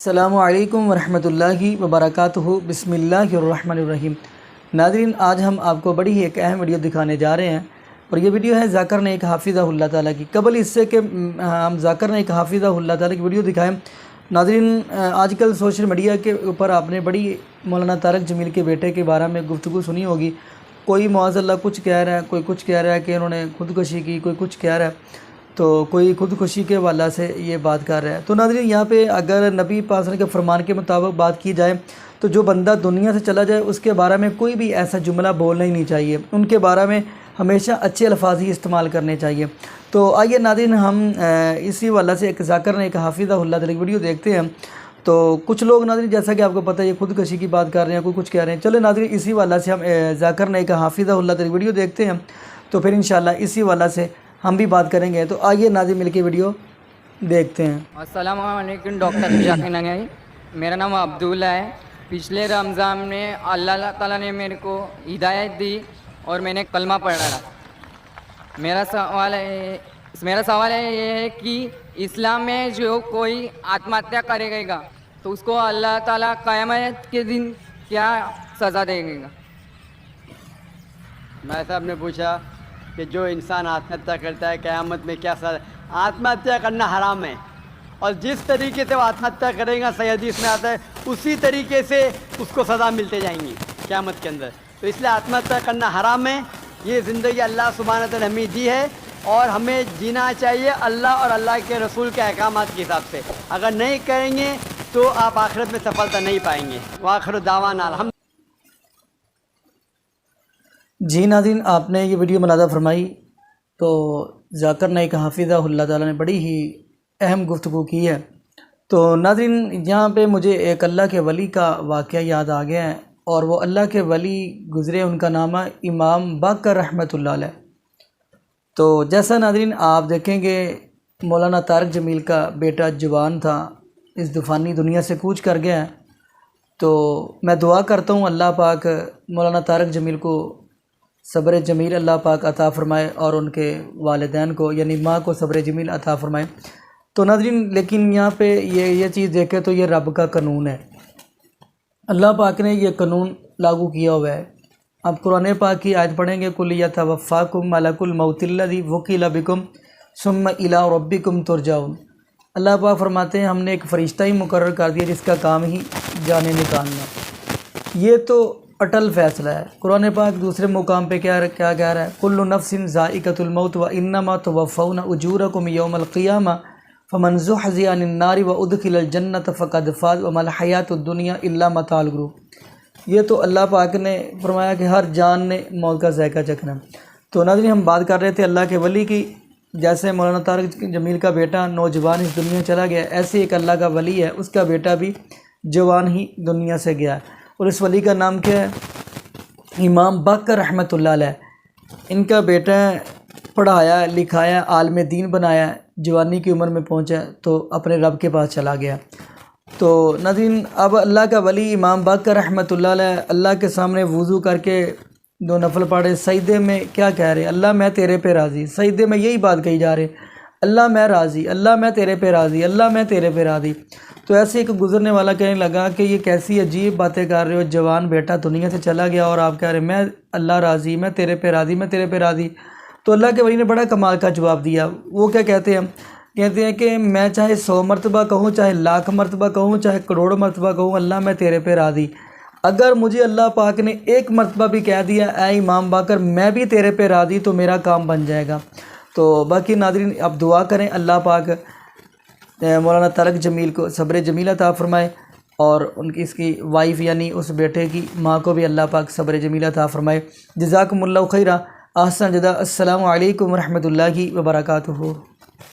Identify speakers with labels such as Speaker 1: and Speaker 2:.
Speaker 1: السلام علیکم ورحمۃ اللہ وبرکاتہ۔ بسم اللہ الرحمن الرحیم۔ ناظرین، آج ہم آپ کو بڑی ہی ایک اہم ویڈیو دکھانے جا رہے ہیں، اور یہ ویڈیو ہے ذاکر نائک حافظہ اللہ تعالیٰ کی۔ قبل اس سے کہ ہم ذاکر نائک حافظہ اللہ تعالیٰ کی ویڈیو دکھائیں، ناظرین آج کل سوشل میڈیا کے اوپر آپ نے بڑی مولانا طارق جمیل کے بیٹے کے بارے میں گفتگو سنی ہوگی۔ کوئی معاذ اللہ کچھ کہہ رہا ہے، کوئی کچھ کہہ رہا ہے کہ انہوں نے خودکشی کی، کوئی کچھ کہہ رہا ہے، تو کوئی خودکشی کے حوالہ سے یہ بات کر رہا ہے۔ تو ناظرین، یہاں پہ اگر نبی پاک صلی اللہ علیہ وسلم کے فرمان کے مطابق بات کی جائے تو جو بندہ دنیا سے چلا جائے اس کے بارے میں کوئی بھی ایسا جملہ بولنا ہی نہیں چاہیے، ان کے بارے میں ہمیشہ اچھے الفاظ ہی استعمال کرنے چاہیے۔ تو آئیے ناظرین، ہم اسی حوالہ سے ایک ذاکر نائک حافظہ اللہ تعالیٰ کی ویڈیو دیکھتے ہیں۔ تو کچھ لوگ ناظرین، جیسا کہ آپ کو پتہ ہے، یہ خودکشی کی بات کر رہے ہیں، کوئی کچھ کہہ رہے ہیں۔ چلے ناظرین، اسی حوالہ سے ہم ذاکر نائک حافظہ اللہ تعالیٰ کی ویڈیو دیکھتے ہیں، تو پھر انشاءاللہ اسی حوالہ سے ہم بھی بات کریں گے۔ تو آئیے ناظرین مل کے ویڈیو دیکھتے ہیں۔
Speaker 2: السلام علیکم ڈاکٹر ذاکر نائک، میرا نام عبداللہ ہے۔ پچھلے رمضان میں اللہ تعالیٰ نے میرے کو ہدایت دی اور میں نے کلمہ پڑھا۔ میرا سوال یہ ہے کہ اسلام میں جو کوئی آتم ہتیا کرے گا تو اس کو اللہ تعالیٰ قیامت کے دن کیا سزا دے گا؟
Speaker 3: میں صاحب نے پوچھا کہ جو انسان آتم ہتیا کرتا ہے قیامت میں کیا سزا؟ آتم ہتیا کرنا حرام ہے، اور جس طریقے سے وہ آتم ہتیا کرے گا، صحیح حدیث میں آتا ہے، اسی طریقے سے اس کو سزا ملتے جائیں گی قیامت کے اندر۔ تو اس لیے آتم ہتیا کرنا حرام ہے۔ یہ زندگی اللہ سبحانہ تعالیٰ نے ہمیں دی ہے، اور ہمیں جینا چاہیے اللہ اور اللہ کے رسول کے احکامات کے حساب سے۔ اگر نہیں کریں گے تو آپ آخرت میں سفلتا نہیں پائیں گے۔ وآخر دعوانا الحمد۔
Speaker 1: جی ناظرین، آپ نے یہ ویڈیو ملاحظہ فرمائی، تو ذاکر نائک حافظہ اللہ تعالیٰ نے بڑی ہی اہم گفتگو کی ہے۔ تو ناظرین، یہاں پہ مجھے ایک اللہ کے ولی کا واقعہ یاد آ گیا ہے، اور وہ اللہ کے ولی گزرے، ان کا نام ہے امام باقر رحمۃ اللہ علیہ۔ تو جیسا ناظرین آپ دیکھیں گے، مولانا طارق جمیل کا بیٹا جوان تھا، اس فانی دنیا سے کوچ کر گیا ہے۔ تو میں دعا کرتا ہوں اللہ پاک مولانا طارق جمیل کو صبر جمیل اللہ پاک عطا فرمائے، اور ان کے والدین کو یعنی ماں کو صبر جمیل عطا فرمائے۔ تو ناظرین، لیکن یہاں پہ یہ چیز دیکھیں تو یہ رب کا قانون ہے، اللہ پاک نے یہ قانون لاگو کیا ہوا ہے۔ آپ قرآن پاک کی آیت پڑھیں گے، قُلْ يَتَوَفَّاكُم مَلَكُ الْمَوْتِ الَّذِي وُكِّلَ بِكُمْ ثُمَّ إِلَىٰ رَبِّكُمْ تُرْجَعُونَ۔ اللہ پاک فرماتے ہیں ہم نے ایک فرشتہ ہی مقرر کر دیا جس کا کام ہی جانے نکالنا۔ یہ تو اٹل فیصلہ ہے۔ قرآن پاک دوسرے مقام پہ کیا کہہ رہا ہے؟ کل نفس ذائقۃ الموت وانما توفون اجورکم یوم القیامہ فمن زحزح عن النار وادخل الجنۃ فقد فاز وما الحیاۃ الدنیا الا متاع الغرور۔ یہ تو اللہ پاک نے فرمایا کہ ہر جان نے موت کا ذائقہ چکھنا ہے۔ تو ناظرین، ہم بات کر رہے تھے اللہ کے ولی کی، جیسے مولانا طارق جمیل کا بیٹا نوجوان اس دنیا چلا گیا، ایسے ایک اللہ کا ولی ہے، اس کا بیٹا بھی جوان ہی دنیا سے گیا ہے، اور اس ولی کا نام کیا ہے؟ امام باقر رحمۃ اللہ علیہ۔ ان کا بیٹا پڑھایا لکھایا، عالم دین بنایا، جوانی کی عمر میں پہنچا تو اپنے رب کے پاس چلا گیا۔ تو ناظرین، اب اللہ کا ولی امام باقر رحمۃ اللہ علیہ اللہ کے سامنے وضو کر کے 2 نفل پڑھے، سجدے میں کیا کہہ رہے؟ اللہ میں تیرے پہ راضی۔ سجدے میں یہی بات کہی جا رہی، اللہ میں راضی، اللہ میں تیرے پہ راضی، اللہ میں تیرے پہ راضی۔ تو ایسے ایک گزرنے والا کہنے لگا کہ یہ کیسی عجیب باتیں کر رہے ہو، جوان بیٹا دنیا سے چلا گیا اور آپ کہہ رہے میں اللہ راضی، میں تیرے پہ راضی، میں تیرے پہ راضی۔ تو اللہ کے ولی نے بڑا کمال کا جواب دیا۔ وہ کیا کہتے ہیں کہ میں چاہے 100 مرتبہ کہوں، چاہے 1,00,000 مرتبہ کہوں، چاہے کروڑ مرتبہ کہوں، اللہ میں تیرے پہ راضی۔ اگر مجھے اللہ پاک نے 1 مرتبہ بھی کہہ دیا اے امام باقر میں بھی تیرے پہ راضی، تو میرا کام بن جائے گا۔ تو باقی ناظرین، اب دعا کریں اللہ پاک مولانا طارق جمیل کو صبر جمیل عطا فرمائے، اور اس کی وائف یعنی اس بیٹے کی ماں کو بھی اللہ پاک صبر جمیل عطا فرمائے۔ جزاکم اللہ خیرہ، احسن جزا۔ السلام علیکم ورحمۃ اللہ وبرکاتہ۔